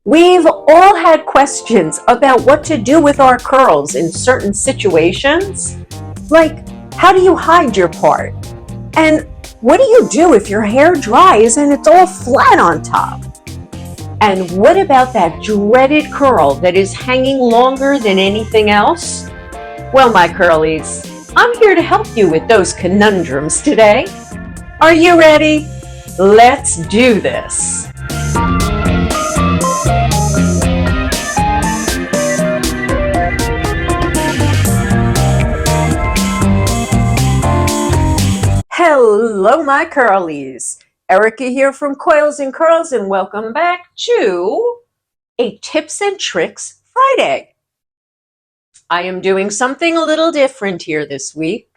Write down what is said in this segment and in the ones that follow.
We've all had questions about what to do with our curls in certain situations. Like, how do you hide your part? And what do you do if your hair dries and it's all flat on top? And what about that dreaded curl that is hanging longer than anything else? Well, my curlies, I'm here to help you with those conundrums today. Are you ready? Let's do this. Hello, my curlies. Erica here from Coils and Curls, and welcome back to a Tips and Tricks Friday. I am doing something a little different here this week.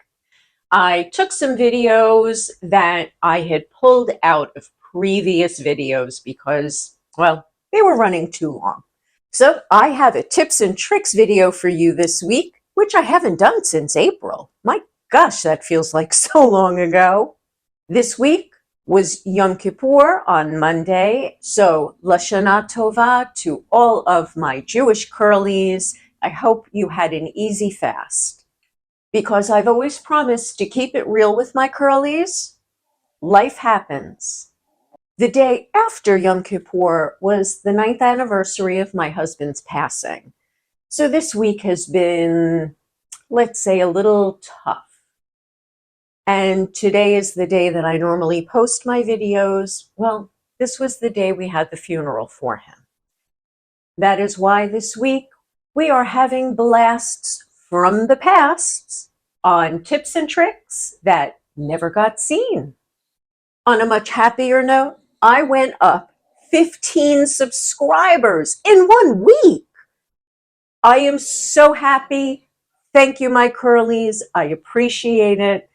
I took some videos that I had pulled out of previous videos because, well, they were running too long. So I have a tips and tricks video for you this week, which I haven't done since April. My gosh, that feels like so long ago. This week was Yom Kippur on Monday, so Lashana Tova to all of my Jewish curlies. I hope you had an easy fast. Because I've always promised to keep it real with my curlies, life happens. The day after Yom Kippur was the 9th anniversary of my husband's passing. So this week has been, let's say, a little tough. And today is the day that I normally post my videos. Well, this was the day we had the funeral for him. That is why this week we are having blasts from the past on tips and tricks that never got seen. On a much happier note, I went up 15 subscribers in 1 week. I am so happy. Thank you, my curlies. I appreciate it.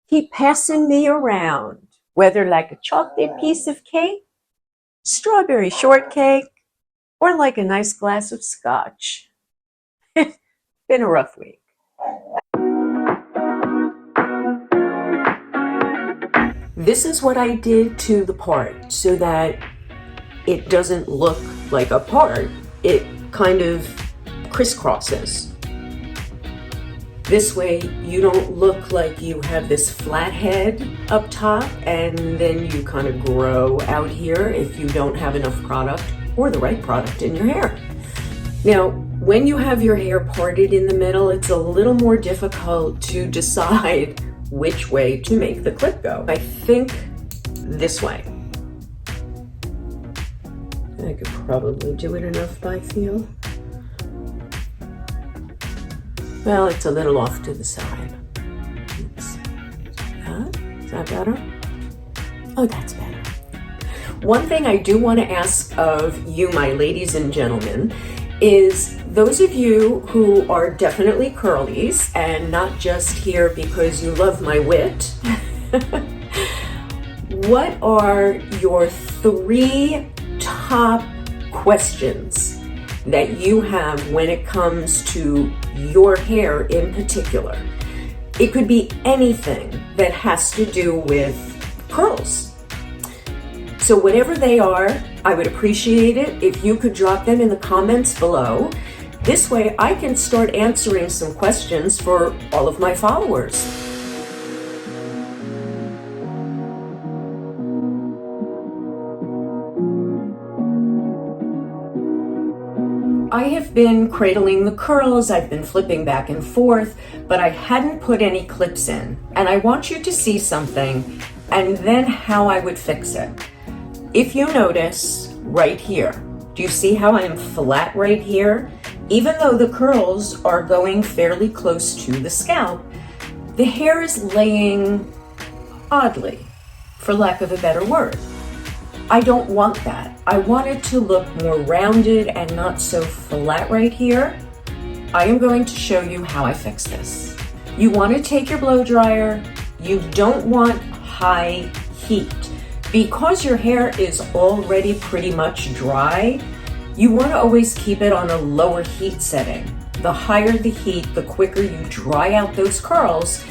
Keep passing me around, whether like a chocolate piece of cake, strawberry shortcake, or like a nice glass of scotch. Been a rough week. This is what I did to the part so that it doesn't look like a part. It kind of crisscrosses. This way you don't look like you have this flat head up top and then you kind of grow out here if you don't have enough product or the right product in your hair. Now, when you have your hair parted in the middle, it's a little more difficult to decide which way to make the clip go. I think this way. I could probably do it enough by feel. Well, it's a little off to the side. Oops. Is that better? Oh, that's better. One thing I do want to ask of you, my ladies and gentlemen, is those of you who are definitely curlies and not just here because you love my wit, what are your 3 top questions that you have when it comes to your hair in particular? It could be anything that has to do with curls. So whatever they are, I would appreciate it if you could drop them in the comments below. This way I can start answering some questions for all of my followers. I have been cradling the curls, I've been flipping back and forth, but I hadn't put any clips in. And I want you to see something and then how I would fix it. If you notice right here, do you see how I am flat right here? Even though the curls are going fairly close to the scalp, the hair is laying oddly, for lack of a better word. I don't want that. I want it to look more rounded and not so flat right here. I am going to show you how I fix this. You want to take your blow dryer. You don't want high heat. Because your hair is already pretty much dry, you want to always keep it on a lower heat setting. The higher the heat, the quicker you dry out those curls,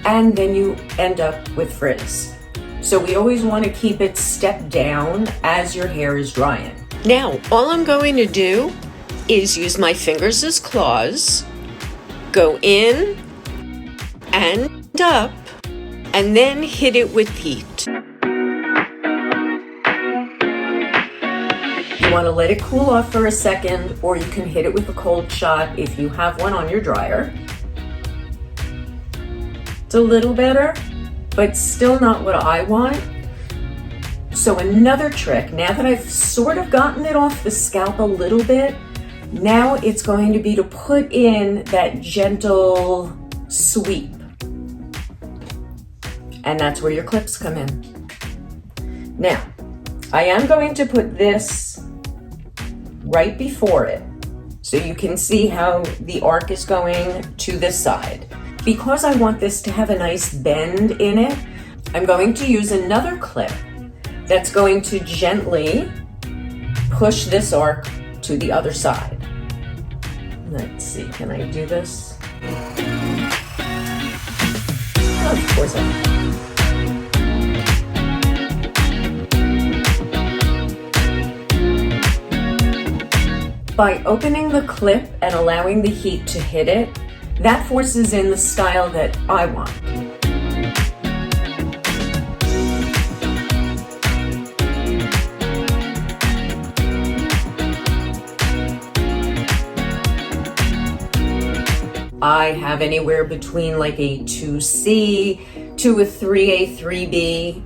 and then you end up with frizz. So we always want to keep it stepped down as your hair is drying. Now, all I'm going to do is use my fingers as claws, go in and up, and then hit it with heat. You want to let it cool off for a second, or you can hit it with a cold shot if you have one on your dryer. It's a little better, but still not what I want. So another trick, now that I've sort of gotten it off the scalp a little bit, now it's going to be to put in that gentle sweep. And that's where your clips come in. Now, I am going to put this right before it, so you can see how the arc is going to this side. Because I want this to have a nice bend in it, I'm going to use another clip that's going to gently push this arc to the other side. Let's see, can I do this? Of course I can. By opening the clip and allowing the heat to hit it, that forces in the style that I want. I have anywhere between like a 2C to a 3A, 3B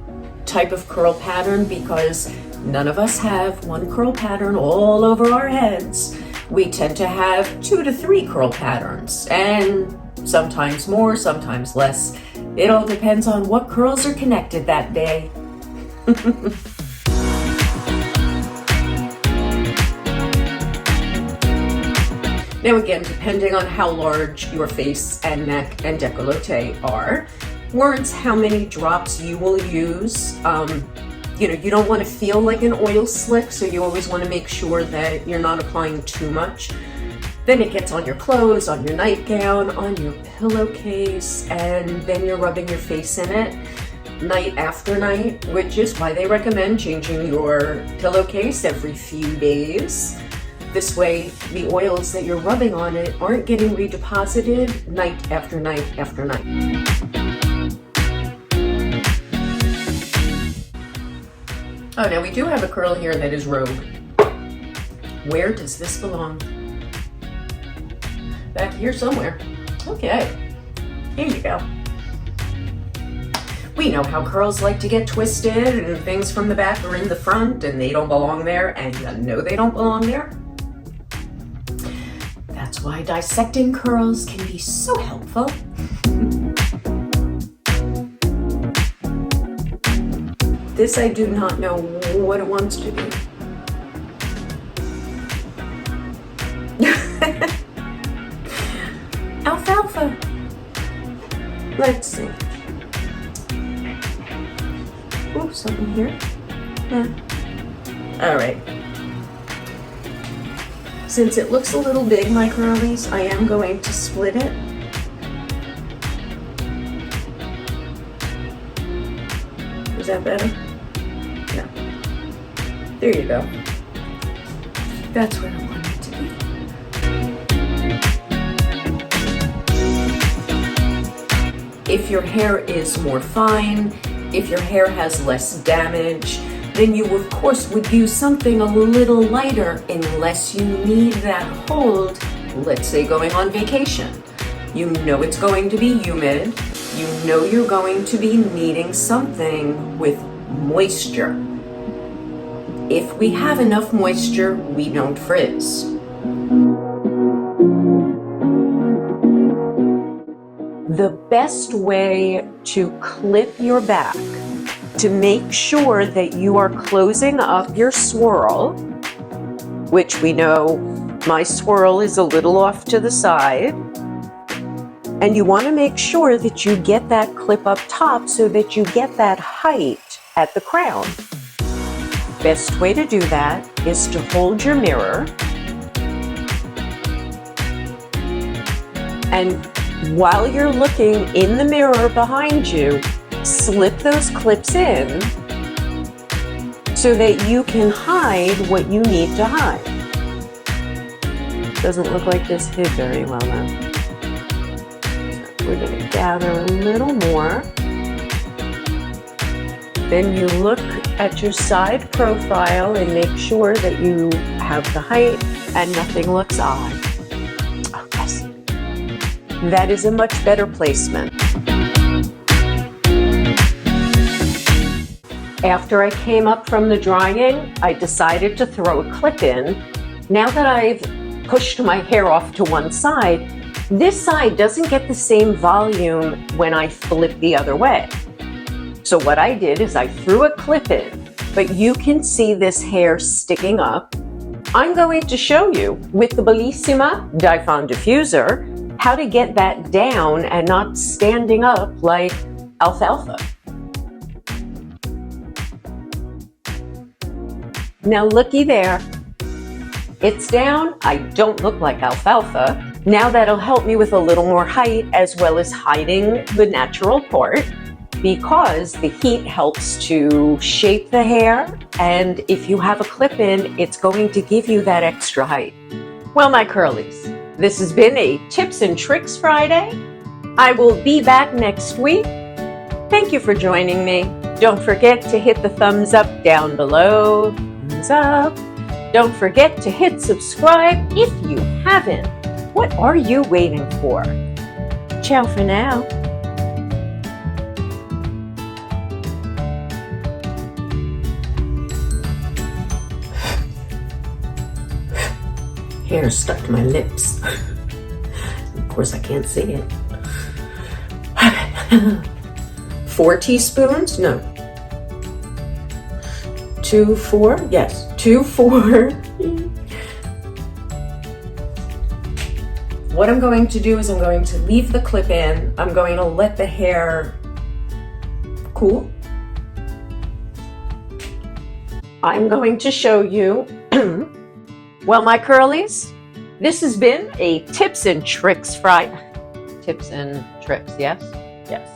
type of curl pattern, because none of us have one curl pattern all over our heads. We tend to have 2 to 3 curl patterns, and sometimes more, sometimes less. It all depends on what curls are connected that day. Now again, depending on how large your face and neck and décolleté are, warrants how many drops you will use. You don't want to feel like an oil slick, so you always want to make sure that you're not applying too much. Then it gets on your clothes, on your nightgown, on your pillowcase, and then you're rubbing your face in it night after night, which is why they recommend changing your pillowcase every few days. This way, the oils that you're rubbing on it aren't getting redeposited night after night after night. Oh, now we do have a curl here that is rogue. Where does this belong? Back here somewhere. Okay, here you go. We know how curls like to get twisted and things from the back are in the front and they don't belong there, and you know they don't belong there. That's why dissecting curls can be so helpful. This I do not know what it wants to be. Alfalfa. Let's see. Oh, something here. Yeah. All right. Since it looks a little big, my curlies, I am going to split it. Is that better? No. There you go. That's where I want it to be. If your hair is more fine, if your hair has less damage, then you of course would use something a little lighter unless you need that hold, let's say going on vacation. You know it's going to be humid. You know you're going to be needing something with moisture. If we have enough moisture, we don't frizz. The best way to clip your back to make sure that you are closing up your swirl, which we know my swirl is a little off to the side, and you want to make sure that you get that clip up top so that you get that height at the crown. Best way to do that is to hold your mirror and while you're looking in the mirror behind you, slip those clips in so that you can hide what you need to hide. Doesn't look like this hid very well though. So we're going to gather a little more. Then you look at your side profile and make sure that you have the height and nothing looks odd. Oh, yes. That is a much better placement. After I came up from the drying, I decided to throw a clip in. Now that I've pushed my hair off to one side, this side doesn't get the same volume when I flip the other way. So what I did is I threw a clip in, but you can see this hair sticking up. I'm going to show you with the Bellissima Dye-Fond Diffuser how to get that down and not standing up like alfalfa. Now looky there. It's down. I don't look like alfalfa. Now that'll help me with a little more height as well as hiding the natural part, because the heat helps to shape the hair, and if you have a clip in, it's going to give you that extra height. Well, my curlies, this has been a Tips and Tricks Friday. I will be back next week. Thank you for joining me. Don't forget to hit the thumbs up down below. Thumbs up. Don't forget to hit subscribe if you haven't. What are you waiting for? Ciao for now. Hair stuck to my lips. Of course, I can't see it. 4 teaspoons? No. 2, 4? Yes. 2, 4. What I'm going to do is I'm going to leave the clip in. I'm going to let the hair cool. I'm going to show you. Well, my curlies, this has been a Tips and Tricks Friday. Tips and Tricks, yes? Yes.